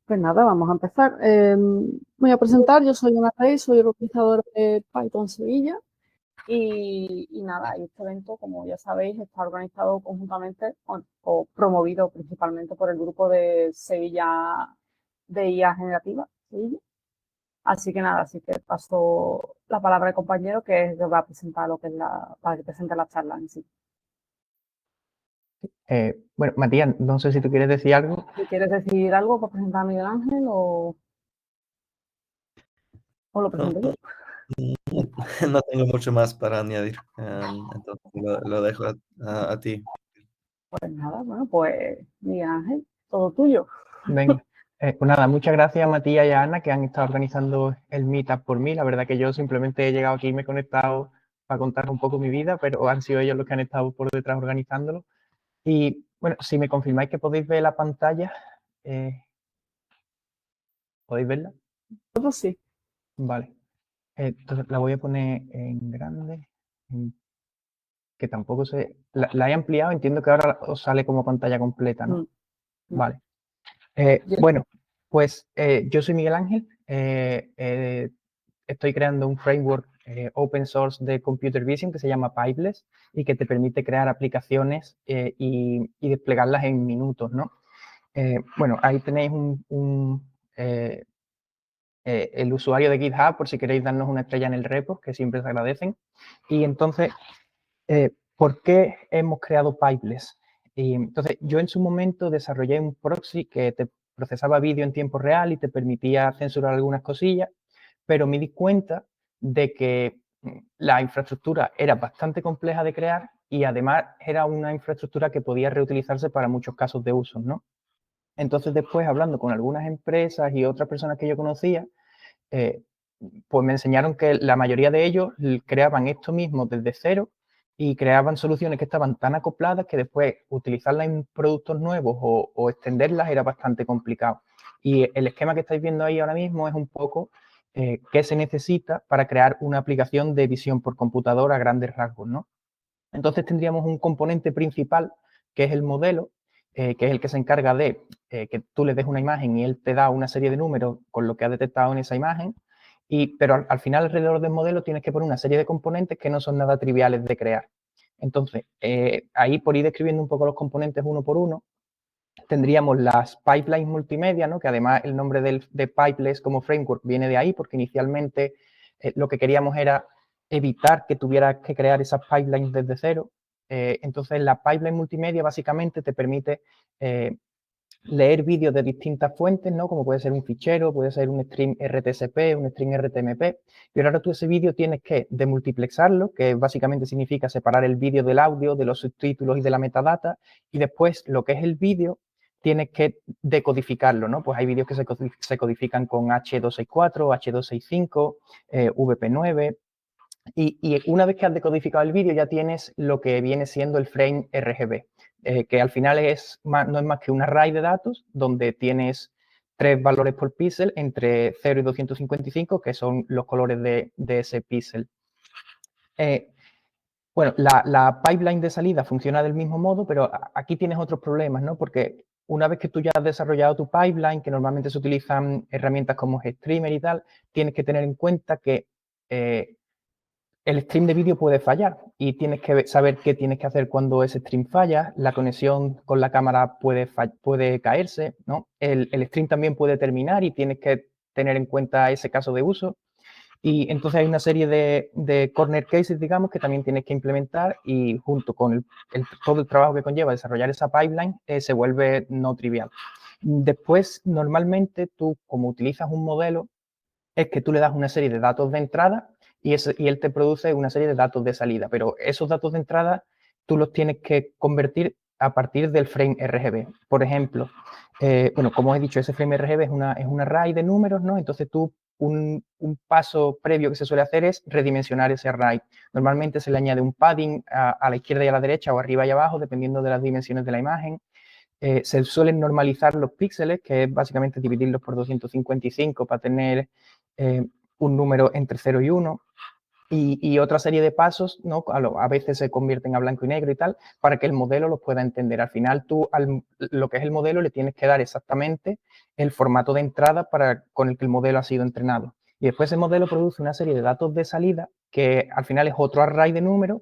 Pues nada, vamos a empezar. Voy a presentar, yo soy Ana Rey, soy organizadora de Python Sevilla y nada, este evento, como ya sabéis, está organizado conjuntamente o promovido principalmente por el grupo de Sevilla de IA Generativa, Sevilla. Así que nada, así que paso la palabra al compañero que es el que va a presentar lo que es para que presente la charla en sí. Bueno, Matías, no sé si tú quieres decir algo. Si quieres decir algo para presentar a Miguel Ángel o lo presento yo. No tengo mucho más para añadir, entonces lo dejo a ti. Pues nada, bueno, pues Miguel Ángel, todo tuyo. Venga. Pues nada, muchas gracias a Matías y a Ana que han estado organizando el Meetup por mí. La verdad que yo simplemente he llegado aquí y me he conectado para contar un poco mi vida, pero han sido ellos los que han estado por detrás organizándolo. Y bueno, si me confirmáis que podéis ver la pantalla, ¿podéis verla? Todo sí. Vale. Entonces la voy a poner en grande, que tampoco sé. La he ampliado, entiendo que ahora os sale como pantalla completa, ¿no? Vale. Bueno, pues yo soy Miguel Ángel, estoy creando un framework open source de computer vision que se llama Pipeless y que te permite crear aplicaciones y desplegarlas en minutos, ¿no? Bueno, ahí tenéis el usuario de GitHub por si queréis darnos una estrella en el repo, que siempre se agradecen. Y entonces, ¿por qué hemos creado Pipeless? Y entonces, yo en su momento desarrollé un proxy que te procesaba vídeo en tiempo real y te permitía censurar algunas cosillas, pero me di cuenta de que la infraestructura era bastante compleja de crear y además era una infraestructura que podía reutilizarse para muchos casos de uso, ¿no? Entonces, después, hablando con algunas empresas y otras personas que yo conocía, eh, pues me enseñaron que la mayoría de ellos creaban esto mismo desde cero y creaban soluciones que estaban tan acopladas que después utilizarlas en productos nuevos o extenderlas era bastante complicado. Y el esquema que estáis viendo ahí ahora mismo es un poco qué se necesita para crear una aplicación de visión por computadora a grandes rasgos, ¿no? Entonces tendríamos un componente principal, que es el modelo, que es el que se encarga de que tú le des una imagen y él te da una serie de números con lo que ha detectado en esa imagen, pero al final alrededor del modelo tienes que poner una serie de componentes que no son nada triviales de crear. Entonces, ahí por ir describiendo un poco los componentes uno por uno, tendríamos las pipelines multimedia, ¿no? Que además el nombre de Pipeless como framework viene de ahí, porque inicialmente lo que queríamos era evitar que tuvieras que crear esas pipelines desde cero. Entonces, la pipeline multimedia básicamente te permite leer vídeos de distintas fuentes, ¿no? Como puede ser un fichero, puede ser un stream RTSP, un stream RTMP, pero ahora tú ese vídeo tienes que demultiplexarlo, que básicamente significa separar el vídeo del audio, de los subtítulos y de la metadata, y después lo que es el vídeo tienes que decodificarlo, ¿no? Pues hay vídeos que se codifican con H264, H265, VP9, y una vez que has decodificado el vídeo ya tienes lo que viene siendo el frame RGB, que al final no es más que un array de datos donde tienes 3 valores por píxel entre 0 y 255, que son los colores de ese píxel. Bueno, la pipeline de salida funciona del mismo modo, pero aquí tienes otros problemas, ¿no? Porque una vez que tú ya has desarrollado tu pipeline, que normalmente se utilizan herramientas como GStreamer y tal, tienes que tener en cuenta que el stream de vídeo puede fallar y tienes que saber qué tienes que hacer cuando ese stream falla. La conexión con la cámara puede caerse, ¿no? El stream también puede terminar y tienes que tener en cuenta ese caso de uso. Y entonces hay una serie de corner cases, digamos, que también tienes que implementar y junto con todo el trabajo que conlleva desarrollar esa pipeline, se vuelve no trivial. Después, normalmente tú, como utilizas un modelo, es que tú le das una serie de datos de entrada y él te produce una serie de datos de salida, pero esos datos de entrada tú los tienes que convertir a partir del frame RGB. Por ejemplo, bueno, como he dicho, ese frame RGB es un array de números, ¿no? Entonces tú, un paso previo que se suele hacer es redimensionar ese array. Normalmente se le añade un padding a la izquierda y a la derecha o arriba y abajo, dependiendo de las dimensiones de la imagen. Se suelen normalizar los píxeles, que es básicamente dividirlos por 255 para tener un número entre 0 y 1. y otra serie de pasos, ¿no? A veces se convierten a blanco y negro y tal, para que el modelo los pueda entender. Al final tú lo que es el modelo le tienes que dar exactamente el formato de entrada con el que el modelo ha sido entrenado. Y después ese modelo produce una serie de datos de salida que al final es otro array de números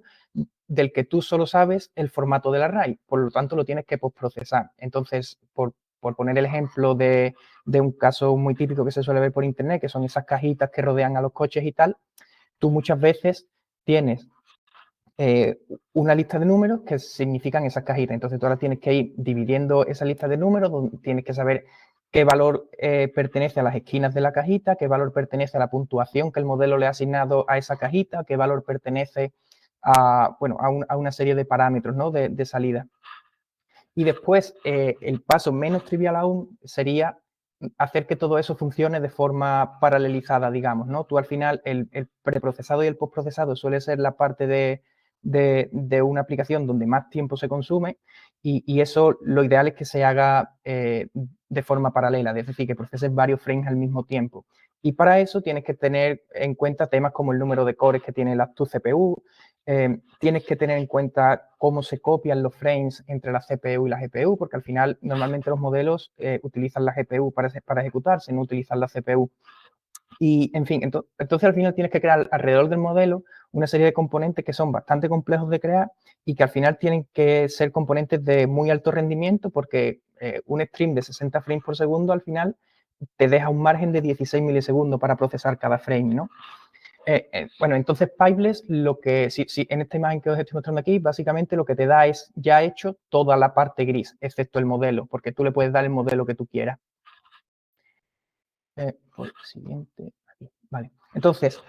del que tú solo sabes el formato del array, por lo tanto lo tienes que postprocesar. Entonces, por poner el ejemplo de un caso muy típico que se suele ver por internet, que son esas cajitas que rodean a los coches y tal, tú muchas veces tienes una lista de números que significan esas cajitas. Entonces tú ahora tienes que ir dividiendo esa lista de números, donde tienes que saber qué valor pertenece a las esquinas de la cajita, qué valor pertenece a la puntuación que el modelo le ha asignado a esa cajita, qué valor pertenece a, bueno, a una serie de parámetros, ¿no? de salida. Y después, el paso menos trivial aún sería hacer que todo eso funcione de forma paralelizada, digamos, ¿no? Tú al final, el preprocesado y el postprocesado suele ser la parte de una aplicación donde más tiempo se consume y eso lo ideal es que se haga de forma paralela, es decir, que proceses varios frames al mismo tiempo. Y para eso tienes que tener en cuenta temas como el número de cores que tiene tu CPU, tienes que tener en cuenta cómo se copian los frames entre la CPU y la GPU, porque al final normalmente los modelos utilizan la GPU para ejecutarse, no utilizan la CPU. Y, en fin, entonces al final tienes que crear alrededor del modelo una serie de componentes que son bastante complejos de crear y que al final tienen que ser componentes de muy alto rendimiento porque un stream de 60 frames por segundo al final te deja un margen de 16 milisegundos para procesar cada frame, ¿no? Bueno, entonces Pipeless, si en esta imagen que os estoy mostrando aquí, básicamente lo que te da es ya hecho toda la parte gris, excepto el modelo, porque tú le puedes dar el modelo que tú quieras. Por siguiente, aquí, vale. Entonces,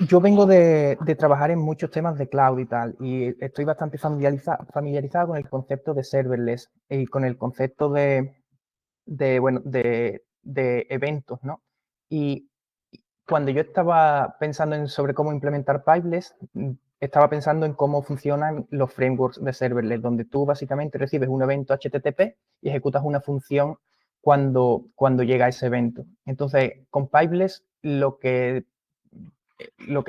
yo vengo de trabajar en muchos temas de cloud y tal, y estoy bastante familiarizado con el concepto de serverless y con el concepto de eventos, ¿no? Y cuando yo estaba pensando sobre cómo implementar Pipeless, estaba pensando en cómo funcionan los frameworks de serverless, donde tú básicamente recibes un evento HTTP y ejecutas una función cuando llega ese evento. Entonces, con Pipeless lo que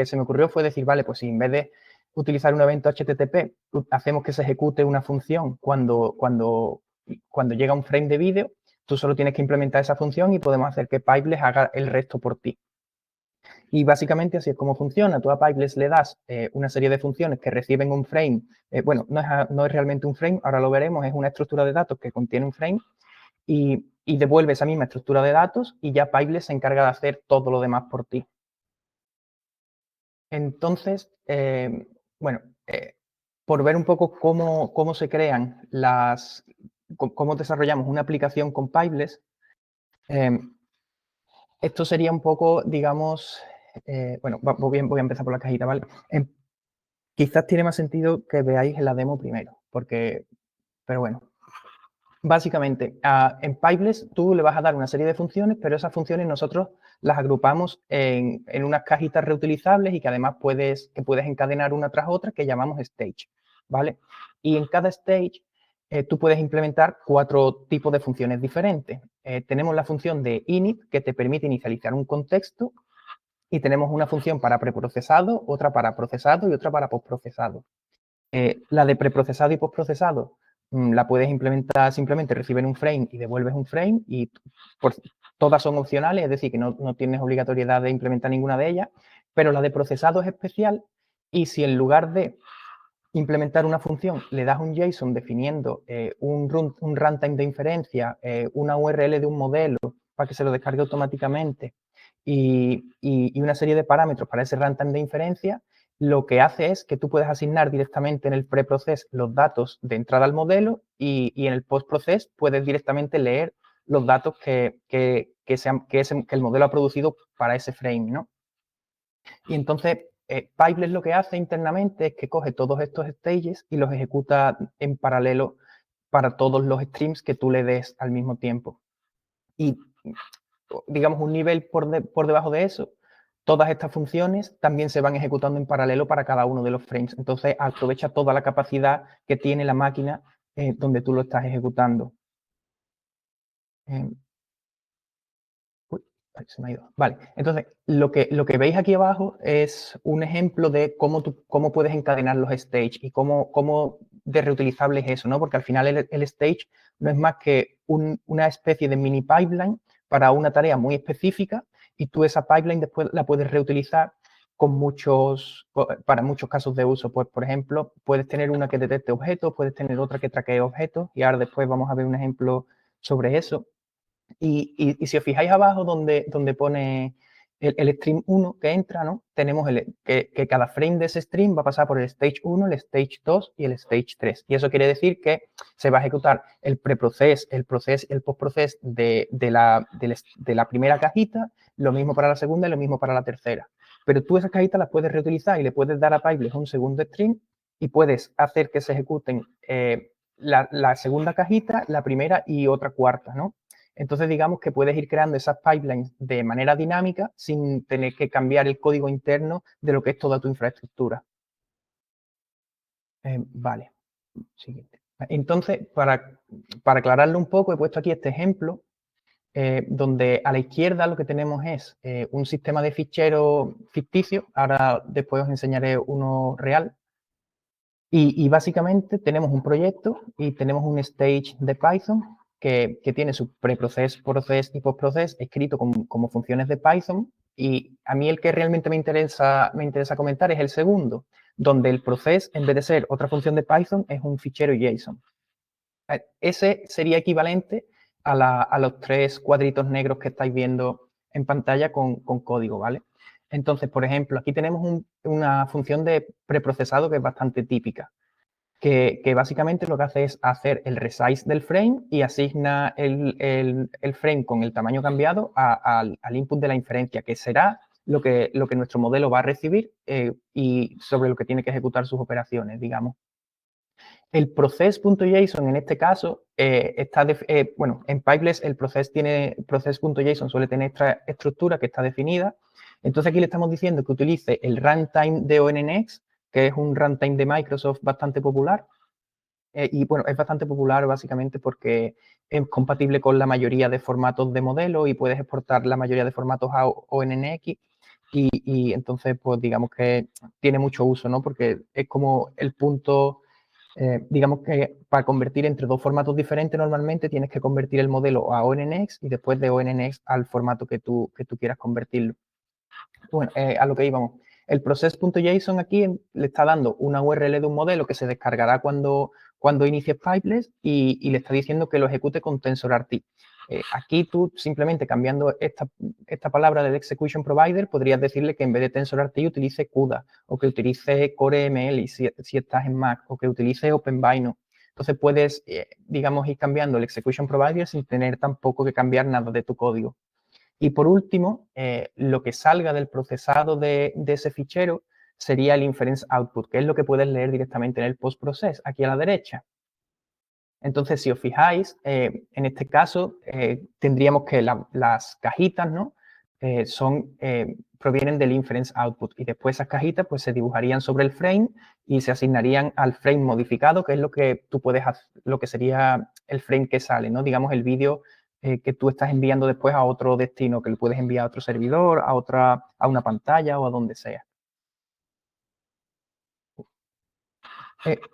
se me ocurrió fue decir, vale, pues si en vez de utilizar un evento HTTP, hacemos que se ejecute una función cuando llega un frame de vídeo, tú solo tienes que implementar esa función y podemos hacer que Pipeless haga el resto por ti. Y básicamente así es como funciona. Tú a Pipeless le das una serie de funciones que reciben un frame. Bueno, no es realmente un frame, ahora lo veremos, es una estructura de datos que contiene un frame y devuelve esa misma estructura de datos y ya Pipeless se encarga de hacer todo lo demás por ti. Entonces, bueno, por ver un poco cómo se crean cómo desarrollamos una aplicación con Pipeless, esto sería un poco, digamos, bueno, voy a empezar por la cajita, ¿vale? Quizás tiene más sentido que veáis la demo primero, pero bueno. Básicamente, en Pipeless tú le vas a dar una serie de funciones, pero esas funciones nosotros las agrupamos en unas cajitas reutilizables y que además puedes encadenar una tras otra que llamamos stage, ¿vale? Y en cada stage tú puedes implementar 4 tipos de funciones diferentes. Tenemos la función de init, que te permite inicializar un contexto, y tenemos una función para preprocesado, otra para procesado y otra para postprocesado. La de preprocesado y postprocesado la puedes implementar, simplemente reciben un frame y devuelves un frame y todas son opcionales, es decir, que no tienes obligatoriedad de implementar ninguna de ellas, pero la de procesado es especial y si en lugar de implementar una función le das un JSON definiendo un runtime de inferencia, una URL de un modelo para que se lo descargue automáticamente y una serie de parámetros para ese runtime de inferencia, lo que hace es que tú puedes asignar directamente en el preprocess los datos de entrada al modelo y en el postprocess puedes directamente leer los datos que el modelo ha producido para ese frame, ¿no? Y entonces, Pipeless lo que hace internamente es que coge todos estos stages y los ejecuta en paralelo para todos los streams que tú le des al mismo tiempo. Y, digamos, un nivel por debajo de eso, todas estas funciones también se van ejecutando en paralelo para cada uno de los frames. Entonces, aprovecha toda la capacidad que tiene la máquina donde tú lo estás ejecutando. Se me ha ido. Vale, entonces lo que veis aquí abajo es un ejemplo de cómo puedes encadenar los stage y cómo de reutilizable es eso, ¿no? Porque al final el stage no es más que una especie de mini pipeline para una tarea muy específica y tú esa pipeline después la puedes reutilizar para muchos casos de uso. Pues, por ejemplo, puedes tener una que detecte objetos, puedes tener otra que traquee objetos y ahora después vamos a ver un ejemplo sobre eso. Y si os fijáis abajo donde pone el stream 1 que entra, ¿no? Tenemos que cada frame de ese stream va a pasar por el stage 1, el stage 2 y el stage 3. Y eso quiere decir que se va a ejecutar el preprocess, el process y el postprocess de la primera cajita, lo mismo para la segunda y lo mismo para la tercera. Pero tú esas cajitas las puedes reutilizar y le puedes dar a Pipeless un segundo stream y puedes hacer que se ejecuten la segunda cajita, la primera y otra cuarta, ¿no? Entonces, digamos que puedes ir creando esas pipelines de manera dinámica sin tener que cambiar el código interno de lo que es toda tu infraestructura. Vale, siguiente. Entonces, para aclararlo un poco, he puesto aquí este ejemplo, donde a la izquierda lo que tenemos es un sistema de ficheros ficticio. Ahora después os enseñaré uno real. Y básicamente tenemos un proyecto y tenemos un stage de Python que tiene su preprocess, process y postprocess escrito como funciones de Python. Y a mí el que realmente me interesa comentar es el segundo, donde el process, en vez de ser otra función de Python, es un fichero JSON. Ese sería equivalente a los tres cuadritos negros que estáis viendo en pantalla con código, ¿vale? Entonces, por ejemplo, aquí tenemos una función de preprocesado que es bastante típica, que básicamente lo que hace es hacer el resize del frame y asigna el frame con el tamaño cambiado al input de la inferencia, que será lo que nuestro modelo va a recibir y sobre lo que tiene que ejecutar sus operaciones, digamos. El process.json en este caso bueno, en Pipeless el process.json suele tener esta estructura que está definida. Entonces aquí le estamos diciendo que utilice el runtime de ONNX, que es un runtime de Microsoft bastante popular. Y bueno, es bastante popular básicamente porque es compatible con la mayoría de formatos de modelo y puedes exportar la mayoría de formatos a ONNX. Y entonces, pues digamos que tiene mucho uso, ¿no? Porque es como el punto, digamos que para convertir entre dos formatos diferentes normalmente tienes que convertir el modelo a ONNX y después de ONNX al formato que tú quieras convertirlo. Bueno, a lo que íbamos. El process.json aquí le está dando una URL de un modelo que se descargará cuando inicies Pipeless y le está diciendo que lo ejecute con TensorRT. Aquí tú simplemente cambiando esta palabra del execution provider podrías decirle que en vez de TensorRT utilice CUDA o que utilice CoreML si estás en Mac o que utilice OpenVINO. Entonces puedes, digamos, ir cambiando el execution provider sin tener tampoco que cambiar nada de tu código. Y por último, lo que salga del procesado de ese fichero sería el inference output, que es lo que puedes leer directamente en el postprocess, aquí a la derecha. Entonces, si os fijáis, en este caso tendríamos que las cajitas, ¿no? Provienen del inference output y después esas cajitas pues se dibujarían sobre el frame y se asignarían al frame modificado, que es lo que tú puedes hacer, lo que sería el frame que sale, ¿no? Digamos el vídeo que tú estás enviando después a otro destino, que lo puedes enviar a otro servidor, a una pantalla o a donde sea.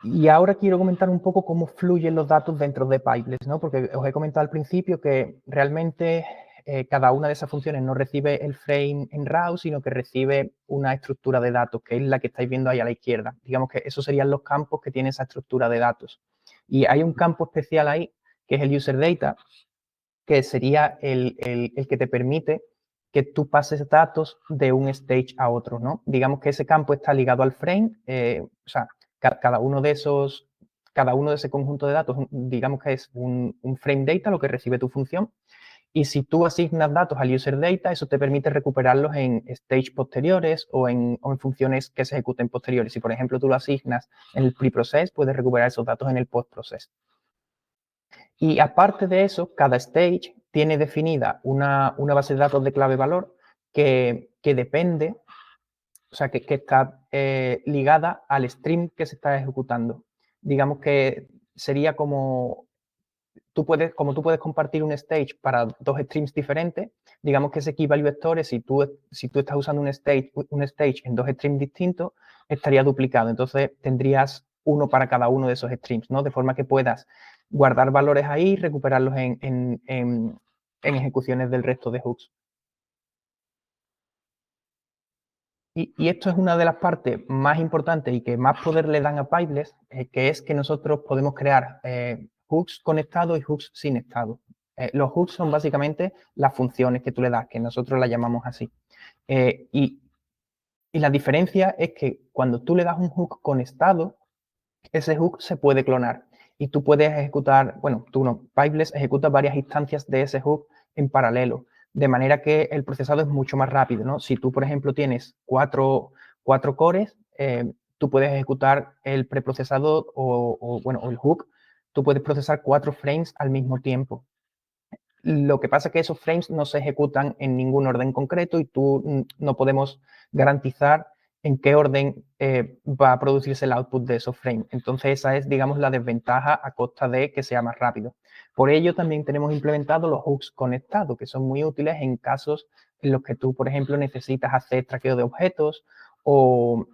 Y ahora quiero comentar un poco cómo fluyen los datos dentro de Pipeless, ¿no? Porque os he comentado al principio que realmente cada una de esas funciones no recibe el frame en RAW, sino que recibe una estructura de datos, que es la que estáis viendo ahí a la izquierda. Digamos que esos serían los campos que tiene esa estructura de datos. Y hay un campo especial ahí, que es el user data, que sería el que te permite que tú pases datos de un stage a otro, ¿no? Digamos que ese campo está ligado al frame, o sea, cada uno de ese conjunto de datos, digamos que es un frame data, lo que recibe tu función, y si tú asignas datos al user data, eso te permite recuperarlos en stage posteriores o en funciones que se ejecuten posteriores. Si, por ejemplo, tú lo asignas en el preprocess, puedes recuperar esos datos en el postprocess. Y aparte de eso, cada stage tiene definida una base de datos de clave valor que depende, o sea, que está ligada al stream que se está ejecutando. Digamos que sería como como tú puedes compartir un stage para dos streams diferentes, digamos que ese key value store, si tú estás usando un stage en dos streams distintos, estaría duplicado. Entonces tendrías uno para cada uno de esos streams, ¿no? De forma que puedas guardar valores ahí y recuperarlos en ejecuciones del resto de hooks. Y esto es una de las partes más importantes y que más poder le dan a Pipeless, que es que nosotros podemos crear hooks con estado y hooks sin estado. Los hooks son básicamente las funciones que tú le das, que nosotros las llamamos así. Y la diferencia es que cuando tú le das un hook con estado, ese hook se puede clonar y tú puedes ejecutar, bueno, tú no, Pipeless ejecuta varias instancias de ese hook en paralelo, de manera que el procesado es mucho más rápido, ¿no? Si tú, por ejemplo, tienes cuatro cores, tú puedes ejecutar el preprocesado o el hook, tú puedes procesar 4 frames al mismo tiempo. Lo que pasa es que esos frames no se ejecutan en ningún orden concreto y tú no podemos garantizar en qué orden va a producirse el output de esos frames. Entonces esa es, digamos, la desventaja a costa de que sea más rápido. Por ello también tenemos implementado los hooks conectados, que son muy útiles en casos en los que tú, por ejemplo, necesitas hacer traqueo de objetos o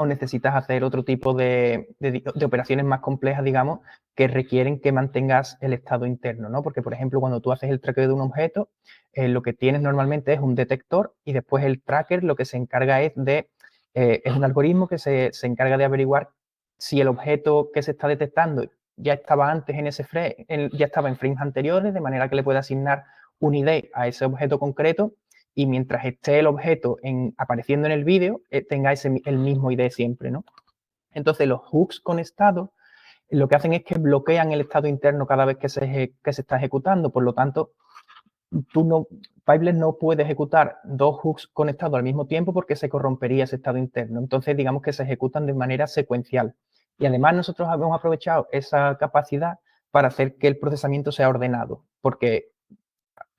necesitas hacer otro tipo de operaciones más complejas, digamos, que requieren que mantengas el estado interno, ¿no? Porque, por ejemplo, cuando tú haces el traqueo de un objeto, lo que tienes normalmente es un detector y después el tracker lo que se encarga es un algoritmo que se encarga de averiguar si el objeto que se está detectando ya estaba antes en ese frame, ya estaba en frames anteriores, de manera que le puede asignar un ID a ese objeto concreto y mientras esté el objeto apareciendo en el vídeo, tenga el mismo ID siempre, ¿no? Entonces, los hooks con estado lo que hacen es que bloquean el estado interno cada vez que se está ejecutando. Por lo tanto, Pipeless no puede ejecutar dos hooks conectados al mismo tiempo porque se corrompería ese estado interno. Entonces, digamos que se ejecutan de manera secuencial. Y además, nosotros hemos aprovechado esa capacidad para hacer que el procesamiento sea ordenado. Porque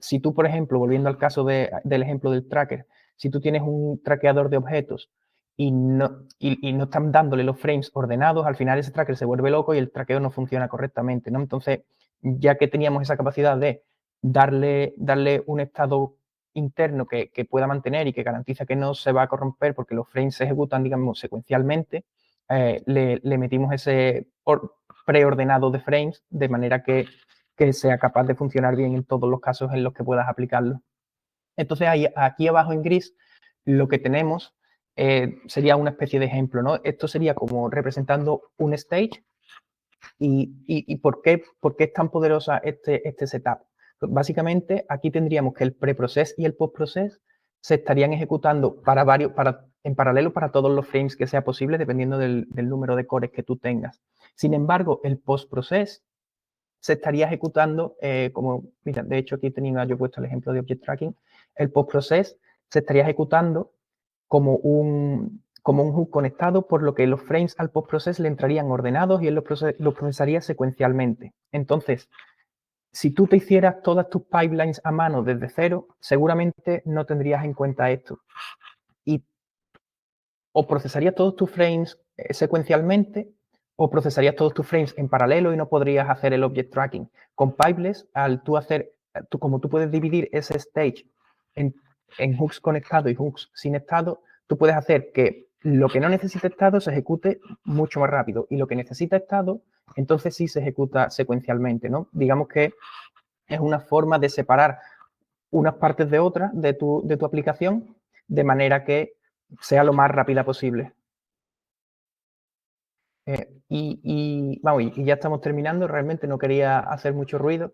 si tú, por ejemplo, volviendo al caso del ejemplo del tracker, si tú tienes un traqueador de objetos y no están dándole los frames ordenados, al final ese tracker se vuelve loco y el traqueo no funciona correctamente, ¿no? Entonces, ya que teníamos esa capacidad de darle un estado interno que pueda mantener y que garantiza que no se va a corromper porque los frames se ejecutan, digamos, secuencialmente, le metimos ese preordenado de frames de manera que sea capaz de funcionar bien en todos los casos en los que puedas aplicarlo. Entonces, aquí abajo en gris, lo que tenemos sería una especie de ejemplo, ¿no? Esto sería como representando un stage. ¿Y por qué es tan poderosa este setup? Pues básicamente, aquí tendríamos que el preprocess y el postprocess se estarían ejecutando en paralelo para todos los frames que sea posible, dependiendo del número de cores que tú tengas. Sin embargo, el postprocess se estaría ejecutando mira, de hecho aquí tenía yo puesto el ejemplo de Object Tracking, el postprocess se estaría ejecutando como un hook conectado, por lo que los frames al postprocess le entrarían ordenados y él los procesaría secuencialmente. Entonces, si tú te hicieras todas tus pipelines a mano desde cero, seguramente no tendrías en cuenta esto. O procesarías todos tus frames secuencialmente o procesarías todos tus frames en paralelo y no podrías hacer el object tracking. Con Pipeless, como tú puedes dividir ese stage en hooks conectados y hooks sin estado, tú puedes hacer que lo que no necesita estado se ejecute mucho más rápido y lo que necesita estado, entonces sí se ejecuta secuencialmente, ¿no? Digamos que es una forma de separar unas partes de otras de tu aplicación de manera que sea lo más rápida posible. Vamos, y ya estamos terminando, realmente no quería hacer mucho ruido.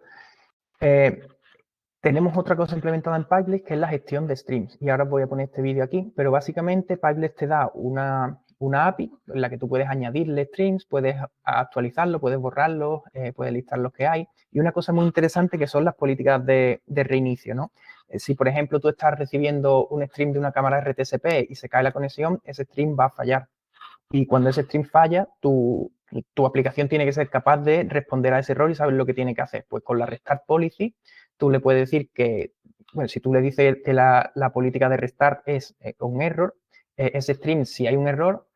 Tenemos otra cosa implementada en Pipeless que es la gestión de streams. Y ahora os voy a poner este vídeo aquí, pero básicamente Pipeless te da una API en la que tú puedes añadirle streams, puedes actualizarlo, puedes borrarlo, puedes listar los que hay. Y una cosa muy interesante que son las políticas de reinicio, ¿no? Si, por ejemplo, tú estás recibiendo un stream de una cámara RTSP y se cae la conexión, ese stream va a fallar. Y cuando ese stream falla, tu aplicación tiene que ser capaz de responder a ese error y saber lo que tiene que hacer. Pues con la restart policy, tú le puedes decir que, bueno, si tú le dices que la política de restart es un error, ese stream, si hay un error,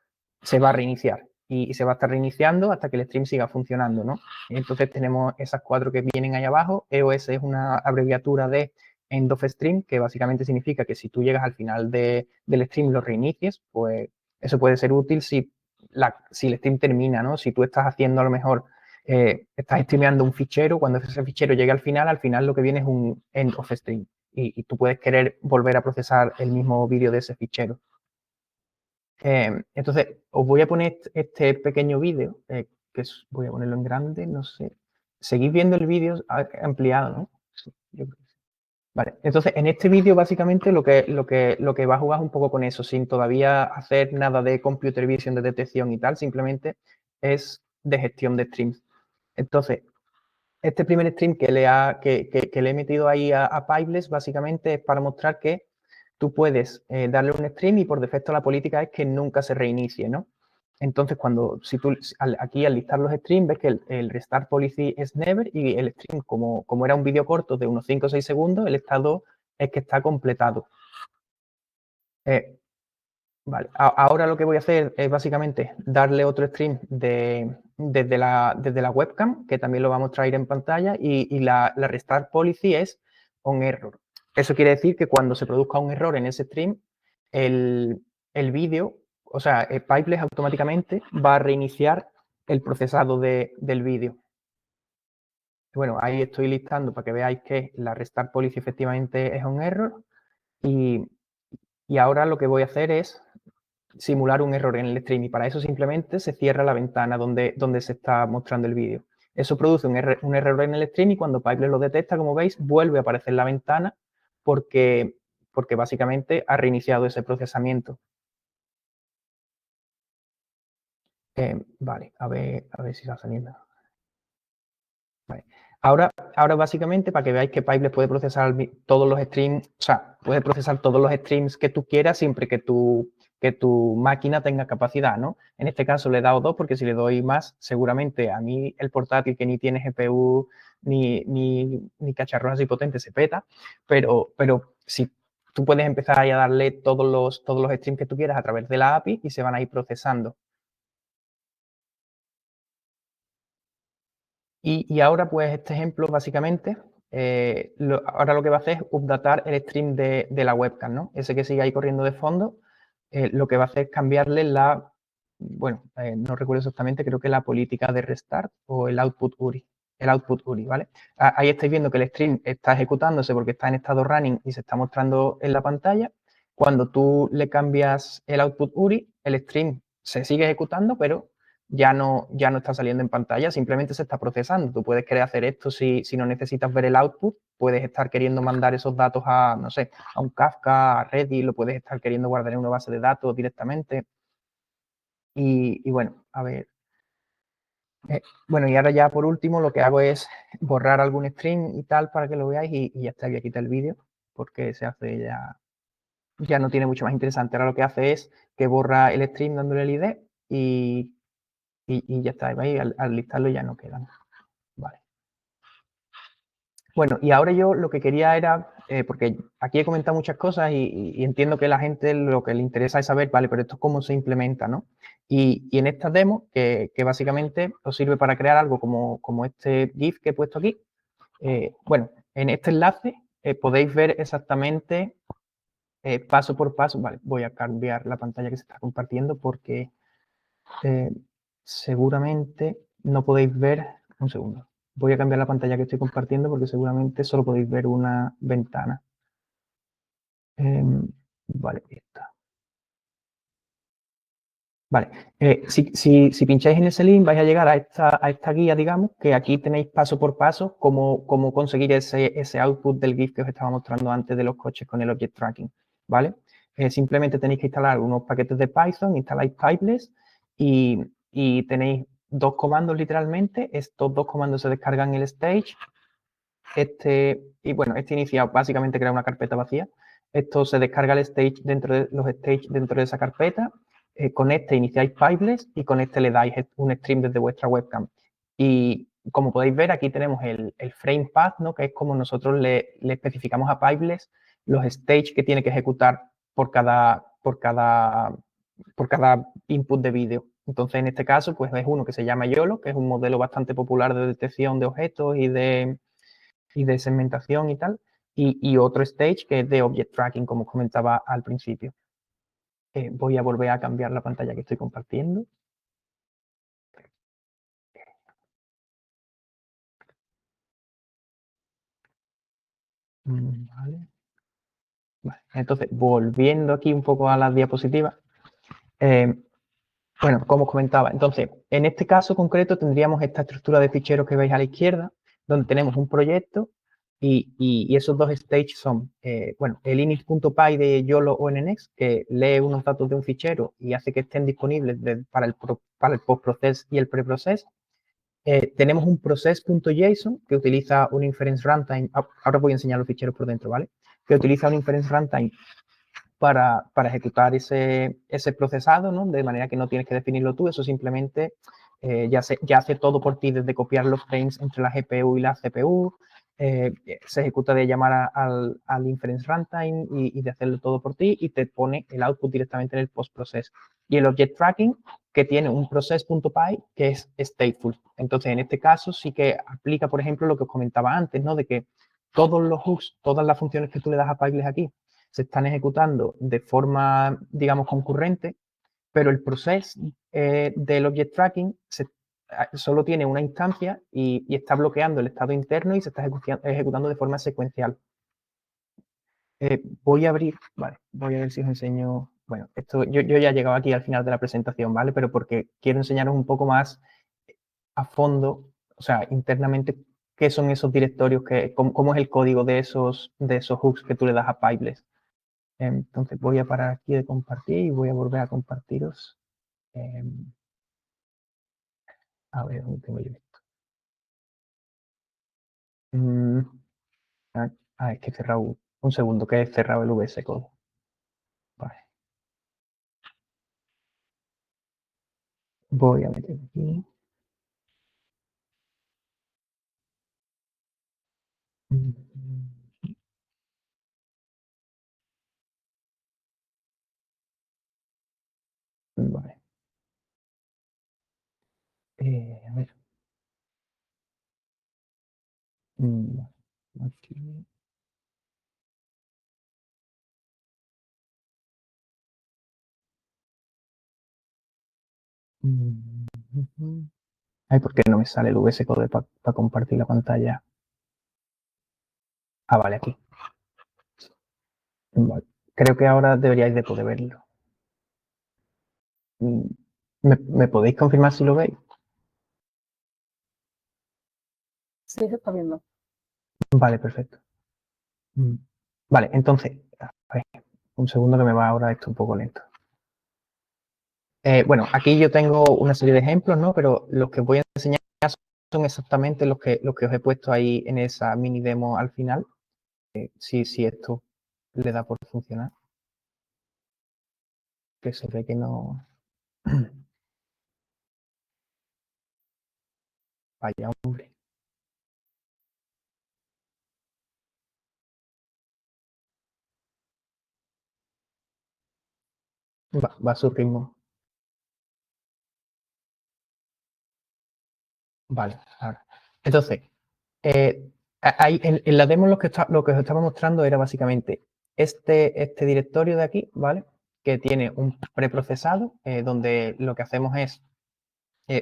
se va a reiniciar. y se va a estar reiniciando hasta que el stream siga funcionando, ¿no? Entonces tenemos esas 4 que vienen ahí abajo. EOS es una abreviatura de End of Stream, que básicamente significa que si tú llegas al final del stream lo reinicies, pues eso puede ser útil si el stream termina, ¿no? Si tú estás haciendo a lo mejor, estás streameando un fichero, cuando ese fichero llegue al final lo que viene es un End of Stream y tú puedes querer volver a procesar el mismo vídeo de ese fichero. Entonces, os voy a poner este pequeño vídeo, voy a ponerlo en grande, no sé. Seguís viendo el vídeo ampliado, ¿no? Sí, yo creo que sí. Vale, entonces en este vídeo básicamente lo que va a jugar es un poco con eso, sin todavía hacer nada de computer vision, de detección y tal, simplemente es de gestión de streams. Entonces, este primer stream que le he metido ahí a Pipeless básicamente es para mostrar que tú puedes darle un stream y por defecto la política es que nunca se reinicie, ¿no? Entonces, si tú aquí al listar los streams ves que el restart policy es never y el stream, como era un vídeo corto de unos 5 o 6 segundos, el estado es que está completado. Vale, ahora lo que voy a hacer es básicamente darle otro stream desde la webcam, que también lo vamos a traer en pantalla, y la restart policy es on error. Eso quiere decir que cuando se produzca un error en ese stream, el vídeo, o sea, Pipeless automáticamente va a reiniciar el procesado del vídeo. Bueno, ahí estoy listando para que veáis que la restart policy efectivamente es on error, y ahora lo que voy a hacer es simular un error en el stream y para eso simplemente se cierra la ventana donde se está mostrando el vídeo. Eso produce un error en el stream y cuando Pipeless lo detecta, como veis, vuelve a aparecer la ventana porque básicamente ha reiniciado ese procesamiento. Vale, a ver si está saliendo. Vale. Ahora básicamente para que veáis que Pipeless puede procesar todos los streams, o sea, puede procesar todos los streams que tú quieras siempre que tu máquina tenga capacidad, ¿no? En este caso le he dado 2 porque si le doy más, seguramente a mí el portátil que ni tiene GPU ni cacharros así potentes se peta, pero si tú puedes empezar ahí a darle todos los streams que tú quieras a través de la API y se van a ir procesando. Y ahora, pues, este ejemplo, básicamente, ahora lo que va a hacer es updatar el stream de la webcam, ¿no? Ese que sigue ahí corriendo de fondo, lo que va a hacer es cambiarle no recuerdo exactamente, creo que la política de restart o el output URI. El output URI, ¿vale? Ahí estáis viendo que el stream está ejecutándose porque está en estado running y se está mostrando en la pantalla. Cuando tú le cambias el output URI, el stream se sigue ejecutando, pero ya no está saliendo en pantalla, simplemente se está procesando. Tú puedes querer hacer esto si no necesitas ver el output, puedes estar queriendo mandar esos datos a, no sé, a un Kafka, a Redis, lo puedes estar queriendo guardar en una base de datos directamente. Y bueno, a ver. Bueno, y ahora ya por último lo que hago es borrar algún stream y tal para que lo veáis y ya está, voy a quitar el vídeo porque se hace ya no tiene mucho más interesante. Ahora lo que hace es que borra el stream dándole el ID y ya está, ¿veis? Al listarlo ya no quedan. Vale. Bueno, y ahora yo lo que quería era, porque aquí he comentado muchas cosas y entiendo que a la gente lo que le interesa es saber, vale, pero esto cómo se implementa, ¿no? Y en esta demo, que básicamente os sirve para crear algo como este GIF que he puesto aquí, bueno, en este enlace podéis ver exactamente paso por paso, vale, voy a cambiar la pantalla que se está compartiendo porque seguramente no podéis ver, un segundo, voy a cambiar la pantalla que estoy compartiendo porque seguramente solo podéis ver una ventana. Vale, ahí está. Vale, si pincháis en ese link vais a llegar a esta guía, digamos, que aquí tenéis paso por paso cómo conseguir ese output del GIF que os estaba mostrando antes de los coches con el Object Tracking, ¿vale? Simplemente tenéis que instalar unos paquetes de Python, instaláis Pipeless y tenéis 2 comandos literalmente. Estos 2 comandos se descargan en el stage. Y bueno, este inicia básicamente crea una carpeta vacía. Esto se descarga el stage dentro de los stages dentro de esa carpeta. Con este iniciáis Pipeless y con este le dais un stream desde vuestra webcam. Y como podéis ver, aquí tenemos el frame path, ¿no? Que es como nosotros le especificamos a Pipeless los stages que tiene que ejecutar por cada input de vídeo. Entonces, en este caso, pues es uno que se llama YOLO, que es un modelo bastante popular de detección de objetos y de segmentación y tal, y otro stage que es de Object Tracking, como comentaba al principio. Voy a volver a cambiar la pantalla que estoy compartiendo. Vale. Vale. Entonces, volviendo aquí un poco a las diapositivas, bueno, como os comentaba, entonces, en este caso concreto tendríamos esta estructura de ficheros que veis a la izquierda, donde tenemos un proyecto y esos dos stages son, bueno, el init.py de YOLO o NNX, que lee unos datos de un fichero y hace que estén disponibles para el post-process y el pre-process. Tenemos un process.json que utiliza un inference runtime. Ahora voy a enseñar los ficheros por dentro, ¿vale? Que utiliza un inference runtime para ejecutar ese procesado, ¿no? De manera que no tienes que definirlo tú, eso simplemente ya hace todo por ti, desde copiar los frames entre la GPU y la CPU, se ejecuta de llamar al inference runtime y de hacerlo todo por ti y te pone el output directamente en el post-process. Y el object tracking, que tiene un process.py que es stateful. Entonces, en este caso sí que aplica, por ejemplo, lo que os comentaba antes, ¿no? De que todos los hooks, todas las funciones que tú le das a Pipeless aquí, se están ejecutando de forma, digamos, concurrente, pero el proceso del object tracking solo tiene una instancia y está bloqueando el estado interno y se está ejecutando de forma secuencial. Voy a abrir, vale, voy a ver si os enseño, bueno, esto yo ya he llegado aquí al final de la presentación, ¿vale? Pero porque quiero enseñaros un poco más a fondo, o sea, internamente, qué son esos directorios, cómo es el código de esos hooks que tú le das a Pipeless. Entonces voy a parar aquí de compartir y voy a volver a compartiros. A ver, ¿dónde tengo yo esto? Mm, es que he cerrado un segundo, que he cerrado el VS Code. Vale. Voy a meter aquí. Vale. A ver. Aquí. Ay, ¿por qué no me sale el VS Code para compartir la pantalla? Ah, vale, aquí. Vale. Creo que ahora deberíais de poder verlo. ¿Me podéis confirmar si lo veis? Sí, se está viendo. Vale, perfecto. Vale, entonces, a ver, un segundo que me va ahora esto un poco lento. Bueno, aquí yo tengo una serie de ejemplos, ¿no? Pero los que voy a enseñar son exactamente los que os he puesto ahí en esa mini demo al final. Si esto le da por funcionar. Que se ve que no. Vaya, hombre. Va a su ritmo. Vale, ahora. Entonces, ahí en la demo lo que os estaba mostrando era básicamente este directorio de aquí, ¿vale? Que tiene un preprocesado, donde lo que hacemos es,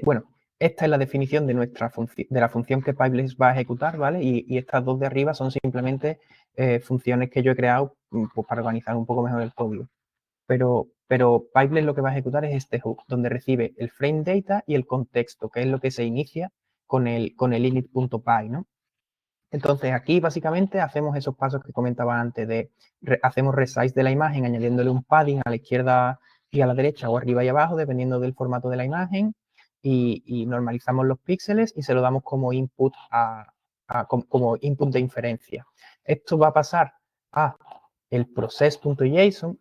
bueno, esta es la definición de de la función que Pipeless va a ejecutar, ¿vale? Y estas dos de arriba son simplemente funciones que yo he creado pues, para organizar un poco mejor el código. Pero Pipeless lo que va a ejecutar es este hook, donde recibe el frame data y el contexto, que es lo que se inicia con el init.py, ¿no? Entonces aquí básicamente hacemos esos pasos que comentaba antes de hacemos resize de la imagen añadiéndole un padding a la izquierda y a la derecha o arriba y abajo dependiendo del formato de la imagen y normalizamos los píxeles y se lo damos como input como input de inferencia. Esto va a pasar a el process.json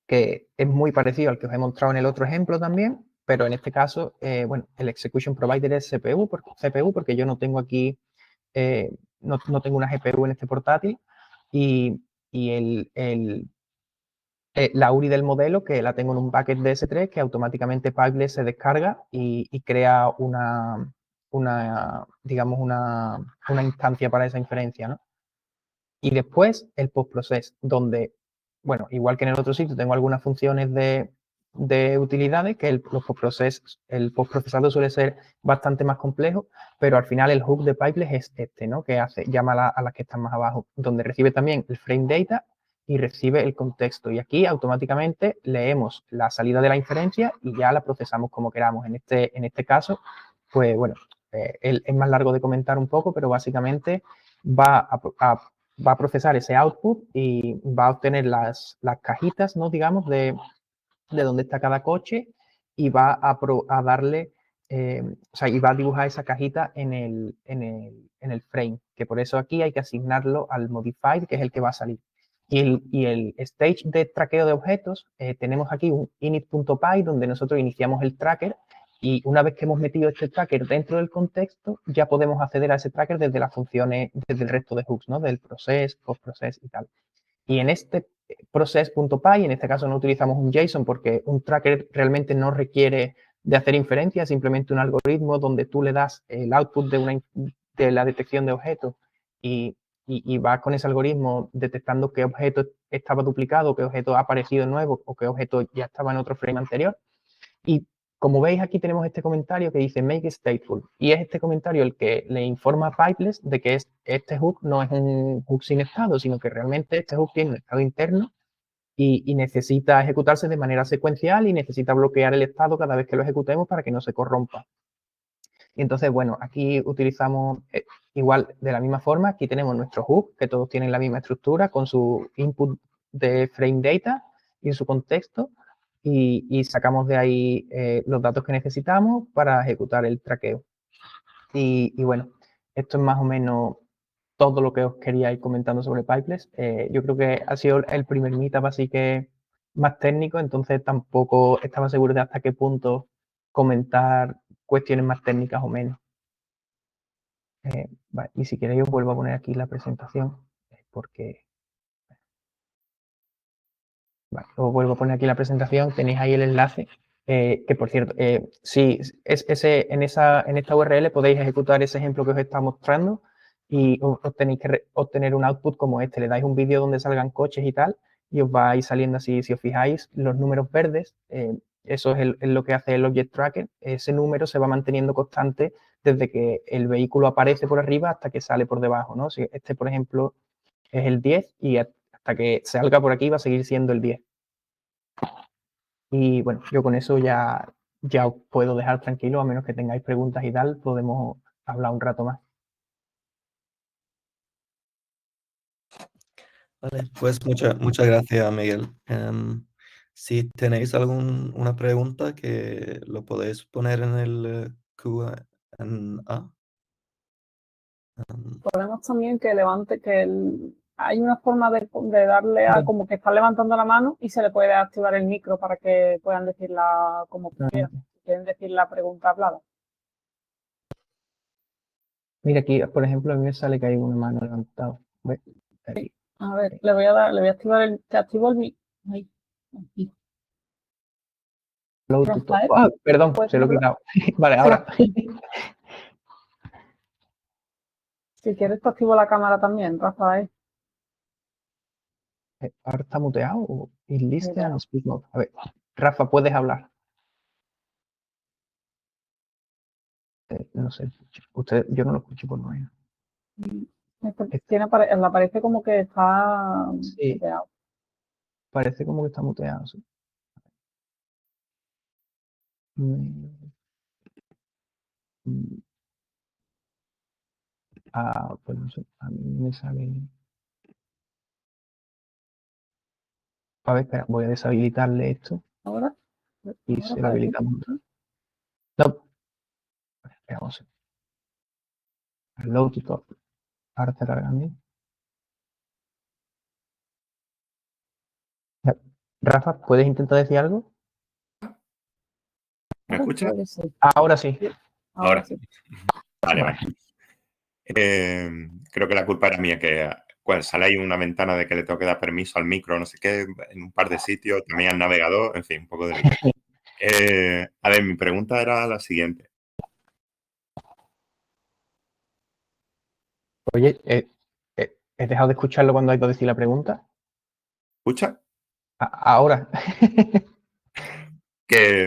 que es muy parecido al que os he mostrado en el otro ejemplo también, pero en este caso, bueno, el execution provider es CPU porque yo no tengo aquí no tengo una GPU en este portátil y la URI del modelo, que la tengo en un bucket de S3, que automáticamente Pipeless se descarga y crea digamos, una instancia para esa inferencia, ¿no? Y después el postprocess, donde, bueno, igual que en el otro sitio, tengo algunas funciones de utilidades, que el postprocesado suele ser bastante más complejo, pero al final el hook de Pipeless es este, ¿no? Que llama a las que están más abajo, donde recibe también el frame data y recibe el contexto. Y aquí automáticamente leemos la salida de la inferencia y ya la procesamos como queramos. En este caso, pues bueno, es más largo de comentar un poco, pero básicamente va a procesar ese output y va a obtener las cajitas, ¿no? Digamos, de dónde está cada coche y va a darle, o sea, y va a dibujar esa cajita en el frame, que por eso aquí hay que asignarlo al modified, que es el que va a salir. Y el stage de traqueo de objetos, tenemos aquí un init.py donde nosotros iniciamos el tracker y una vez que hemos metido este tracker dentro del contexto, ya podemos acceder a ese tracker desde las funciones, desde el resto de hooks, ¿no? Del process, post-process y tal. Y en este process.py, en este caso no utilizamos un JSON porque un tracker realmente no requiere de hacer inferencia, simplemente un algoritmo donde tú le das el output de la detección de objetos y va con ese algoritmo detectando qué objeto estaba duplicado, qué objeto ha aparecido nuevo o qué objeto ya estaba en otro frame anterior. Y como veis, aquí tenemos este comentario que dice make stateful. Y es este comentario el que le informa a Pipeless de que este hook no es un hook sin estado, sino que realmente este hook tiene un estado interno y necesita ejecutarse de manera secuencial y necesita bloquear el estado cada vez que lo ejecutemos para que no se corrompa. Y entonces, bueno, aquí utilizamos igual de la misma forma, aquí tenemos nuestro hook, que todos tienen la misma estructura con su input de frame data y su contexto, y sacamos de ahí los datos que necesitamos para ejecutar el traqueo. Y bueno, esto es más o menos todo lo que os quería ir comentando sobre Pipeless. Yo creo que ha sido el primer meetup así que más técnico, entonces tampoco estaba seguro de hasta qué punto comentar cuestiones más técnicas o menos. Vale, y si queréis os vuelvo a poner aquí la presentación, porque... Vale, os vuelvo a poner aquí la presentación, tenéis ahí el enlace, que por cierto, sí, en esta URL podéis ejecutar ese ejemplo que os está mostrando y os tenéis que obtener un output como este. Le dais un vídeo donde salgan coches y tal, y os va a ir saliendo así, si os fijáis, los números verdes, eso es lo que hace el Object Tracker. Ese número se va manteniendo constante desde que el vehículo aparece por arriba hasta que sale por debajo, ¿no? Si este, por ejemplo, es el 10 y hasta que salga por aquí va a seguir siendo el 10. Y bueno, yo con eso ya os puedo dejar tranquilo, a menos que tengáis preguntas y tal, podemos hablar un rato más. Vale, pues muchas gracias, Miguel. Si tenéis alguna pregunta, que lo podéis poner en el Q&A. Podemos también que levante, hay una forma de darle a como que está levantando la mano y se le puede activar el micro para que puedan decirla como prefieran. Si quieren decir la pregunta hablada. Mira aquí, por ejemplo, a mí me sale que hay una mano levantada. ¿Ves? Aquí. A ver, le voy a activar te activo el micro. Ahí. Aquí. Rafael, Ah, perdón, ¿puedes se lo he hablar? quitado. Vale, ahora. Si quieres te activo la cámara también, Rafael. ¿Ahora está muteado o is listen Mira. and speak mode? A ver, Rafa, puedes hablar. No sé, yo no lo escucho por lo menos. Le aparece como que está Sí, muteado. parece como que está muteado. Sí. Pues no sé, a mí me sale... A ver, espera, voy a deshabilitarle esto Ahora, y ahora se lo parece. habilitamos otra vez. No, espera, vamos a ver. Load to top. Ahora está cargando. Ya. Rafa, ¿puedes intentar decir algo? ¿Me escuchas? Sí. Ahora sí. Ahora sí. Vale, vale. Creo que la culpa era mía, que pues sale ahí una ventana de que le tengo que dar permiso al micro, no sé qué, en un par de sitios, también al navegador, en fin, un poco de lío. A ver, mi pregunta era la siguiente. Oye, ¿he dejado de escucharlo cuando hay que decir la pregunta? ¿Escucha? Ahora. Que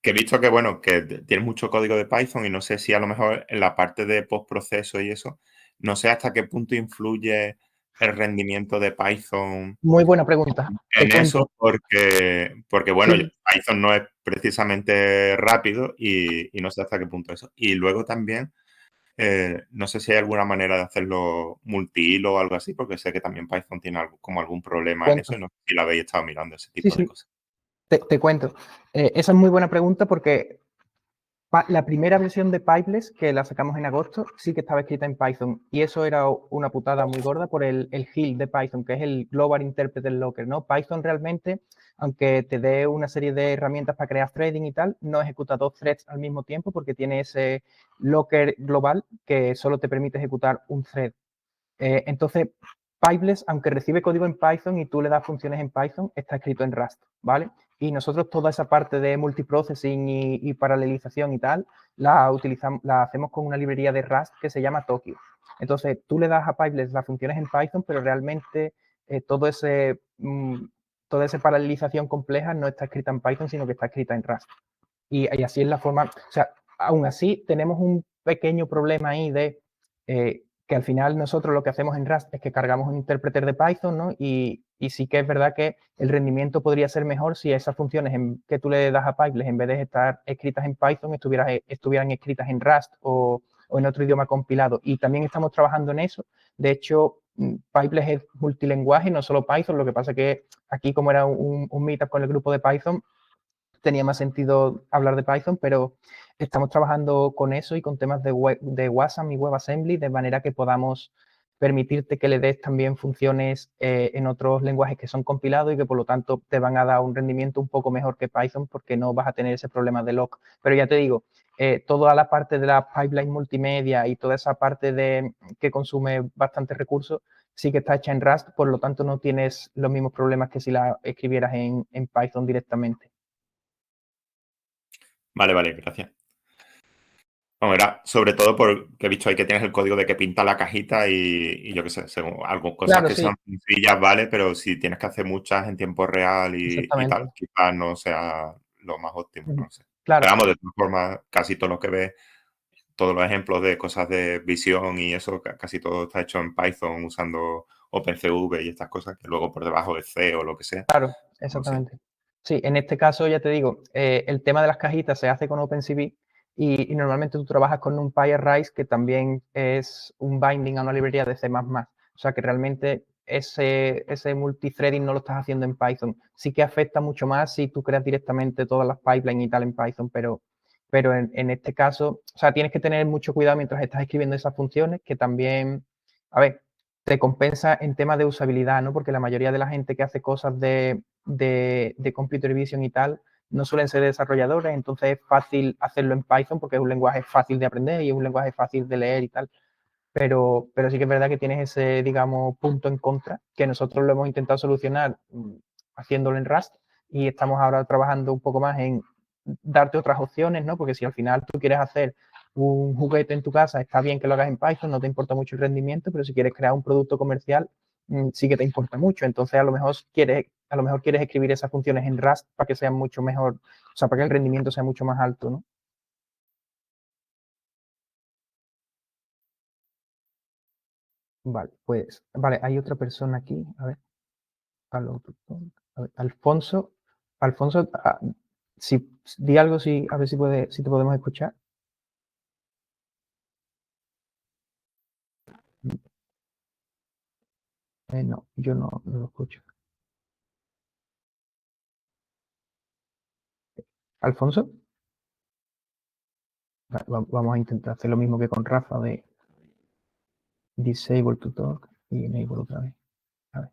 he visto que, bueno, que tienes mucho código de Python y no sé si a lo mejor en la parte de postproceso y eso, no sé hasta qué punto influye el rendimiento de Python Muy buena pregunta. Te en cuento. eso, porque bueno, Sí, Python no es precisamente rápido y no sé hasta qué punto eso. Y luego también, no sé si hay alguna manera de hacerlo multihilo o algo así, porque sé que también Python tiene como algún problema en eso cuento. y no sé si lo habéis estado mirando, ese Sí, tipo de sí, cosas. te cuento. Esa es muy buena pregunta porque la primera versión de Pipeless, que la sacamos en agosto, sí que estaba escrita en Python. Y eso era una putada muy gorda por el GIL de Python, que es el Global Interpreter Locker, ¿no? Python realmente, aunque te dé una serie de herramientas para crear threading y tal, no ejecuta dos threads al mismo tiempo porque tiene ese locker global que solo te permite ejecutar un thread. Entonces, Pipeless, aunque recibe código en Python y tú le das funciones en Python, está escrito en Rust, ¿vale? Y nosotros toda esa parte de multiprocessing y paralelización y tal, la utilizamos, la hacemos con una librería de Rust que se llama Tokyo. Entonces, tú le das a Pipeless las funciones en Python, pero realmente todo toda esa paralelización compleja no está escrita en Python, sino que está escrita en Rust. Y así es la forma, o sea, aún así tenemos un pequeño problema ahí de que al final nosotros lo que hacemos en Rust es que cargamos un intérprete de Python, ¿no? Y sí que es verdad que el rendimiento podría ser mejor si esas funciones que tú le das a Pipeless, en vez de estar escritas en Python, estuvieran escritas en Rust o en otro idioma compilado. Y también estamos trabajando en eso. De hecho, Pipeless es multilenguaje, no solo Python. Lo que pasa que aquí, como era un meetup con el grupo de Python, tenía más sentido hablar de Python, pero estamos trabajando con eso y con temas de WASM y WebAssembly, de manera que podamos permitirte que le des también funciones en otros lenguajes que son compilados y que por lo tanto te van a dar un rendimiento un poco mejor que Python porque no vas a tener ese problema de lock. Pero ya te digo, toda la parte de la pipeline multimedia y toda esa parte de que consume bastantes recursos sí que está hecha en Rust, por lo tanto no tienes los mismos problemas que si la escribieras en Python directamente. Vale, vale, gracias. Bueno, era sobre todo porque he visto ahí que tienes el código de que pinta la cajita y yo qué sé, según algo, cosas Claro, que sí, sean sencillas, ¿vale? Pero si tienes que hacer muchas en tiempo real y tal, exactamente. quizás no sea lo más óptimo, no Ujú. lo sé. Pero Claro, vamos, de todas formas, casi todo lo que ves, todos los ejemplos de cosas de visión y eso, casi todo está hecho en Python usando OpenCV y estas cosas, que luego por debajo es C o lo que sea. claro, No sé. exactamente. Sí, en este caso ya te digo, el tema de las cajitas se hace con OpenCV y normalmente tú trabajas con un Rise que también es un binding a una librería de C++. O sea que realmente ese multithreading no lo estás haciendo en Python. Sí que afecta mucho más si tú creas directamente todas las pipelines y tal en Python, pero en este caso, o sea, tienes que tener mucho cuidado mientras estás escribiendo esas funciones, que también, a ver, te compensa en temas de usabilidad, ¿no? Porque la mayoría de la gente que hace cosas de computer vision y tal no suelen ser desarrolladores, entonces es fácil hacerlo en Python porque es un lenguaje fácil de aprender y es un lenguaje fácil de leer y tal. Pero sí que es verdad que tienes ese, digamos, punto en contra, que nosotros lo hemos intentado solucionar haciéndolo en Rust y estamos ahora trabajando un poco más en darte otras opciones, ¿no? Porque si al final tú quieres hacer un juguete en tu casa, está bien que lo hagas en Python, no te importa mucho el rendimiento, pero si quieres crear un producto comercial, sí que te importa mucho. Entonces, a lo mejor quieres escribir esas funciones en Rust para que sean mucho mejor, o sea, para que el rendimiento sea mucho más alto, ¿no? Vale, pues, vale, hay otra persona aquí, a ver. A ver, Alfonso, Alfonso, si di algo, si, a ver si te podemos escuchar. No, yo no lo escucho. Alfonso, vamos a intentar hacer lo mismo que con Rafa de disable to talk y enable otra vez. A ver.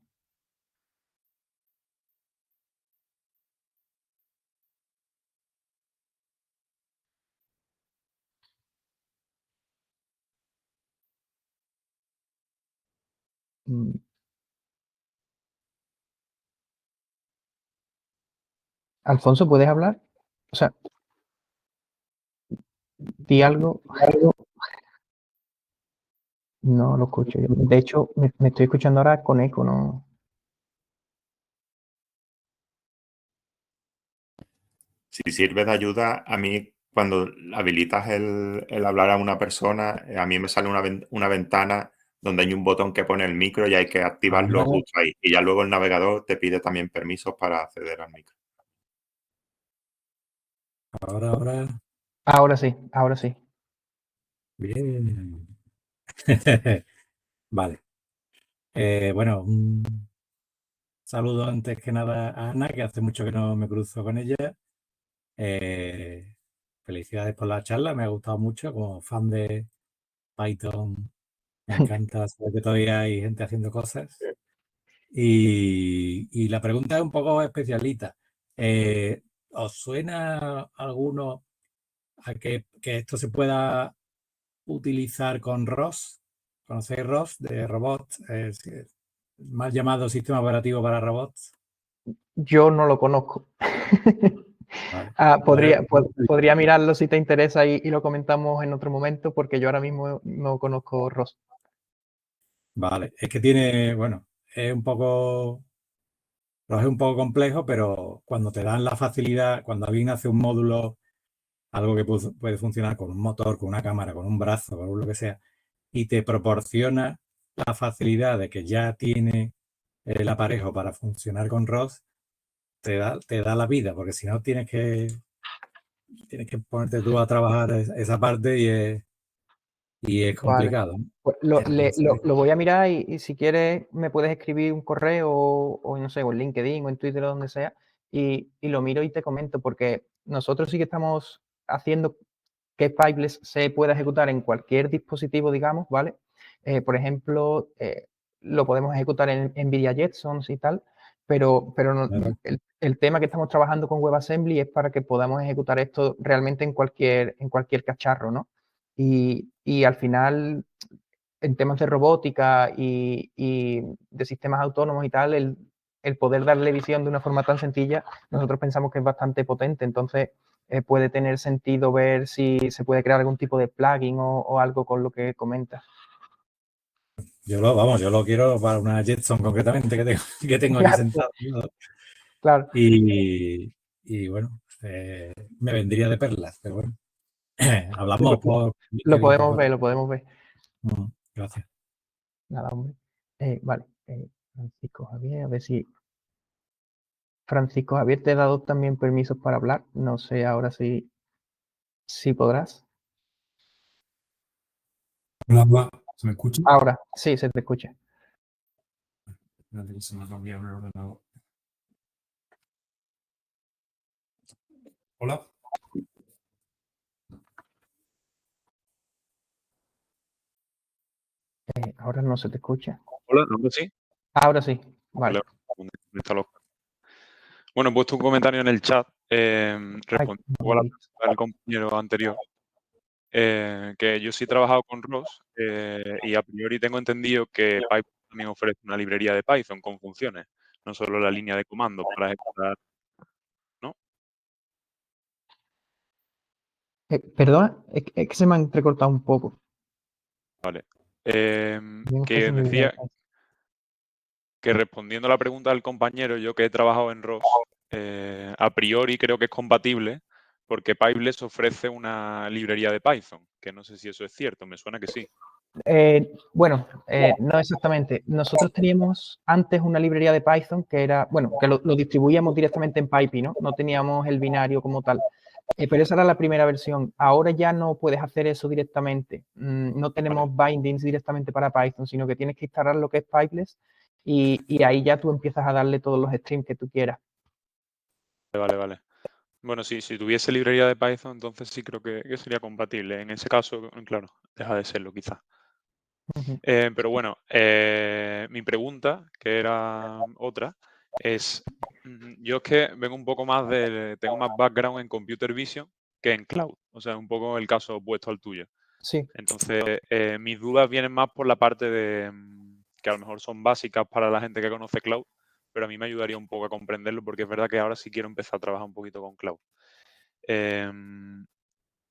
Mm. Alfonso, ¿puedes hablar? O sea, di algo. No lo escucho yo. De hecho, me estoy escuchando ahora con eco, ¿no? Si sirve de ayuda, a mí cuando habilitas el hablar a una persona, a mí me sale una ventana donde hay un botón que pone el micro y hay que activarlo Ahora, justo ahí. Y ya luego el navegador te pide también permisos para acceder al micro. ahora. Ahora sí, ahora sí. Bien. Vale. Bueno, un saludo antes que nada a Ana, que hace mucho que no me cruzo con ella. Felicidades por la charla, me ha gustado mucho. Como fan de Python, me encanta saber que todavía hay gente haciendo cosas. Y la pregunta es un poco especialita. ¿Os suena alguno a que esto se pueda utilizar con ROS? ¿Conocéis ROS de robots? Mal llamado sistema operativo para robots. Yo no lo conozco. Vale. Podría mirarlo si te interesa y lo comentamos en otro momento, porque yo ahora mismo no conozco ROS. Vale, es que tiene, bueno, es un poco complejo, pero cuando te dan la facilidad, cuando alguien hace un módulo, algo que puede funcionar con un motor, con una cámara, con un brazo, con lo que sea, y te proporciona la facilidad de que ya tiene el aparejo para funcionar con ROS, te da la vida, porque si no tienes que ponerte tú a trabajar esa parte y es Vale. complicado, ¿no? Pues Entonces, lo voy a mirar y si quieres me puedes escribir un correo o no sé, o en LinkedIn o en Twitter o donde sea y lo miro y te comento, porque nosotros sí que estamos haciendo que Pipeless se pueda ejecutar en cualquier dispositivo, digamos, ¿vale? Por ejemplo, lo podemos ejecutar en NVIDIA Jetsons y tal, pero claro, el tema que estamos trabajando con WebAssembly es para que podamos ejecutar esto realmente en cualquier cacharro, ¿no? Y al final, en temas de robótica y de sistemas autónomos y tal, el poder darle visión de una forma tan sencilla, nosotros pensamos que es bastante potente. Entonces, puede tener sentido ver si se puede crear algún tipo de plugin o algo con lo que comentas. yo lo quiero para una Jetson concretamente que tengo aquí Claro, sentado, ¿no? claro. Y bueno, me vendría de perlas, pero bueno, hablamos por Lo LinkedIn o podemos por... ver, lo podemos ver. Gracias. Nada, hombre. Vale. Francisco Javier, a ver si Francisco Javier te he dado también permisos para hablar. No sé ahora si podrás. Hola, hola, ¿se me escucha? Ahora, sí, se te escucha. Espérate que se me ha cambiado el ordenador. Hola. Ahora no se te escucha. Hola, ¿no? ¿Sí? Ahora sí, vale. Vale, ¿dónde está Bueno, he puesto un comentario en el chat Ay, respondiendo un no poco a lo la vi. pregunta del compañero anterior, que yo sí he trabajado con ROS y a priori tengo entendido que Python también ofrece una librería de Python con funciones, no solo la línea de comandos para ejecutar, ¿no? Perdona, es que se me han entrecortado un poco. Vale. También ofrece Que una librería de decía Python. que respondiendo a la pregunta del compañero, yo que he trabajado en ROS, a priori creo que es compatible porque Pipeless ofrece una librería de Python, que no sé si eso es cierto, me suena que sí. Bueno, no exactamente. Nosotros teníamos antes una librería de Python que era, bueno, que lo distribuíamos directamente en PyPy, ¿no? No teníamos el binario como tal. Pero esa era la primera versión. Ahora ya no puedes hacer eso directamente. No tenemos bindings directamente para Python, sino que tienes que instalar lo que es Pipeless y ahí ya tú empiezas a darle todos los streams que tú quieras. Vale. Bueno, sí, si tuviese librería de Python, entonces sí creo que sería compatible. En ese caso, claro, deja de serlo quizás. Ujú. Pero bueno, mi pregunta, que era otra, es, yo es que vengo un poco más tengo más background en computer vision que en cloud, o sea, un poco el caso opuesto al tuyo. Sí. Entonces, mis dudas vienen más por la parte de que a lo mejor son básicas para la gente que conoce Cloud, pero a mí me ayudaría un poco a comprenderlo porque es verdad que ahora sí quiero empezar a trabajar un poquito con Cloud.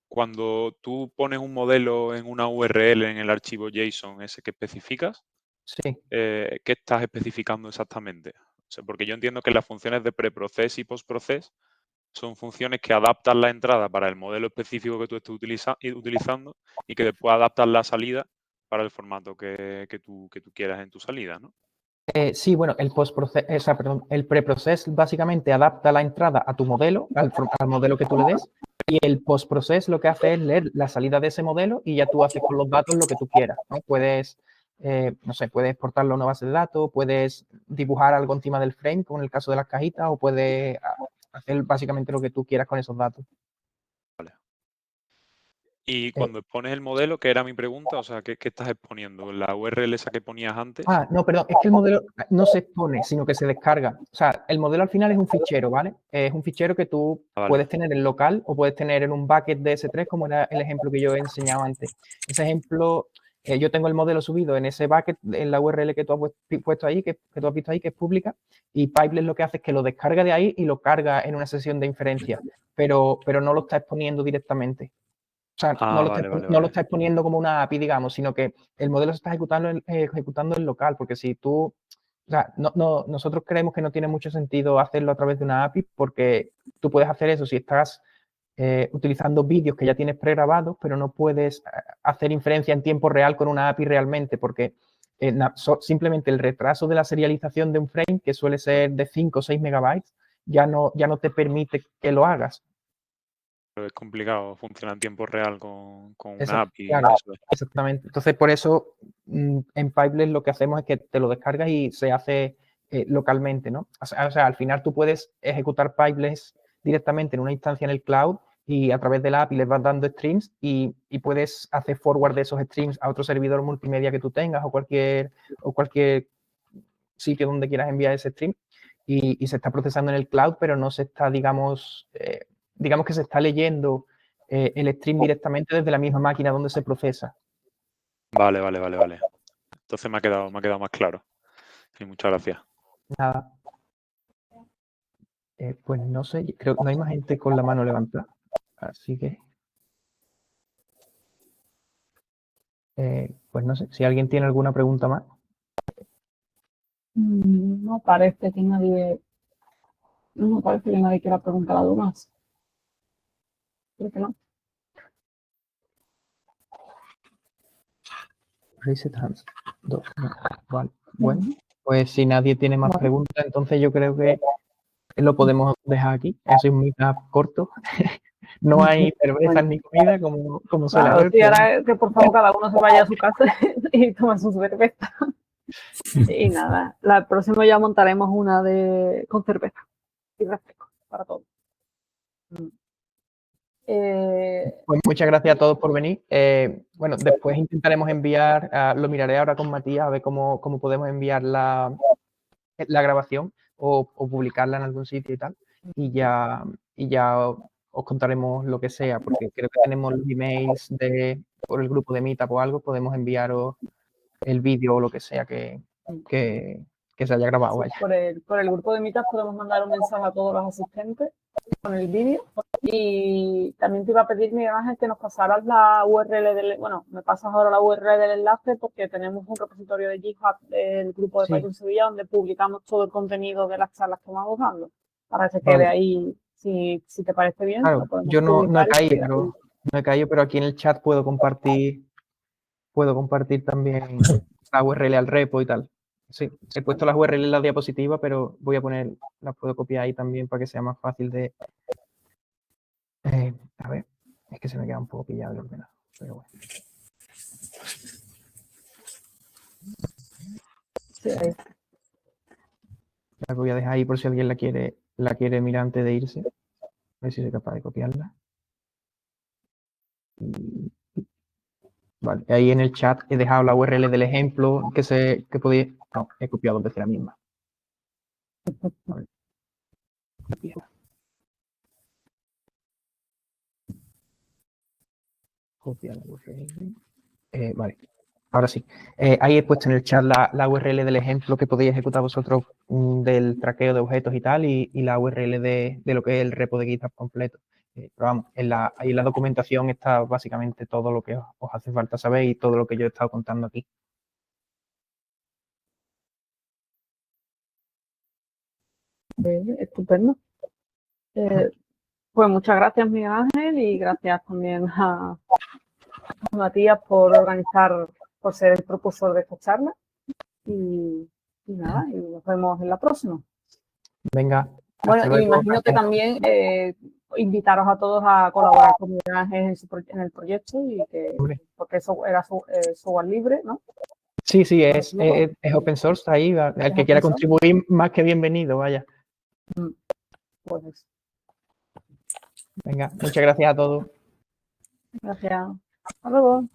Cuando tú pones un modelo en una URL en el archivo JSON ese que especificas, Sí. ¿qué estás especificando exactamente? O sea, porque yo entiendo que las funciones de preprocess y postprocess son funciones que adaptan la entrada para el modelo específico que tú estés utilizando y que después adaptan la salida para el formato que tú quieras en tu salida, ¿no? Sí, bueno, el preprocess básicamente adapta la entrada a tu modelo, al modelo que tú le des, y el postprocess lo que hace es leer la salida de ese modelo y ya tú haces con los datos lo que tú quieras, ¿no? Puedes, no sé, puedes exportarlo a una base de datos, puedes dibujar algo encima del frame, como en el caso de las cajitas, o puedes hacer básicamente lo que tú quieras con esos datos. Y cuando expones el modelo, que era mi pregunta, o sea, ¿qué estás exponiendo? ¿La URL esa que ponías antes? No, perdón, es que el modelo no se expone, sino que se descarga. O sea, el modelo al final es un fichero, ¿vale? Es un fichero que tú Vale. puedes tener en local o puedes tener en un bucket de S3, como era el ejemplo que yo he enseñado antes. Ese ejemplo, yo tengo el modelo subido en ese bucket, en la URL que tú has puesto ahí, que tú has visto ahí, que es pública, y Pipeless lo que hace es que lo descarga de ahí y lo carga en una sesión de inferencia, pero no lo está exponiendo directamente. O sea, no lo está exponiendo como una API, digamos, sino que el modelo se está ejecutando en local, porque si tú, o sea, nosotros creemos que no tiene mucho sentido hacerlo a través de una API, porque tú puedes hacer eso si estás utilizando vídeos que ya tienes pregrabados, pero no puedes hacer inferencia en tiempo real con una API realmente, porque simplemente el retraso de la serialización de un frame, que suele ser de 5 o 6 megabytes, ya no te permite que lo hagas. Pero es complicado funcionar en tiempo real con una API. Claro, Eso es. exactamente. Entonces, por eso en Pipeless lo que hacemos es que te lo descargas y se hace localmente, ¿no? O sea, al final tú puedes ejecutar Pipeless directamente en una instancia en el cloud y a través de la API les vas dando streams y puedes hacer forward de esos streams a otro servidor multimedia que tú tengas o cualquier sitio donde quieras enviar ese stream y se está procesando en el cloud, pero no se está, digamos que se está leyendo el stream directamente desde la misma máquina donde se procesa. Vale. Entonces me ha quedado más claro. Sí, muchas gracias. Nada. Pues no sé, creo que no hay más gente con la mano levantada. Así que... pues no sé, si alguien tiene alguna pregunta más. No parece que nadie quiera preguntar algo más. Creo que no. Raised hands. Vale. Bueno, pues si nadie tiene más preguntas, entonces yo creo que lo podemos dejar aquí. Es un meetup corto. No hay cervezas ni comida como suele haber. Sí, ahora que por favor cada uno se vaya a su casa y tome su cerveza. Y nada, la próxima ya montaremos una con cerveza y refresco para todos. Pues muchas gracias a todos por venir. Bueno, después intentaremos enviar, lo miraré ahora con Matías a ver cómo podemos enviar la grabación o publicarla en algún sitio y tal. Y ya os contaremos lo que sea, porque creo que tenemos los emails por el grupo de Meetup o algo, podemos enviaros el vídeo o lo que sea que se haya grabado. Sí, por el grupo de Meetup podemos mandar un mensaje a todos los asistentes con el vídeo. Y también te iba a pedir, Miguel Ángel, que nos pasaras la URL me pasas ahora la URL del enlace porque tenemos un repositorio de GitHub del grupo de Python Sevilla donde publicamos todo el contenido de las charlas que vamos dando para que quede ahí, si te parece bien. Claro, yo no he caído, pero aquí en el chat puedo compartir también la URL al repo y tal. Sí, he puesto las URL en la diapositiva, pero las puedo copiar ahí también para que sea más fácil de... a ver, es que se me queda un poco pillado el ordenador, pero bueno. Sí, ahí. La voy a dejar ahí por si alguien la quiere mirar antes de irse. A ver si soy capaz de copiarla. Vale, ahí en el chat he dejado la URL del ejemplo que podéis... No, he copiado dos veces la misma. A ver. Copia la URL. Vale. Ahora sí. Ahí he puesto en el chat la URL del ejemplo que podéis ejecutar vosotros del traqueo de objetos y tal, y la URL de lo que es el repo de GitHub completo. Pero vamos, ahí en la documentación está básicamente todo lo que os hace falta saber y todo lo que yo he estado contando aquí. Estupendo. Pues muchas gracias, Miguel Ángel, y gracias también a Matías por organizar, por ser el propulsor de esta charla. Y nada, y nos vemos en la próxima. Venga. Bueno, hasta y luego. imagino que también invitaros a todos a colaborar con Miguel Ángel en el proyecto, y Hombre. porque eso era software libre, ¿no? Sí, es open source ahí. El que quiera contribuir, más que bienvenido, vaya. Pues Venga, muchas gracias a todos. gracias. Hasta luego.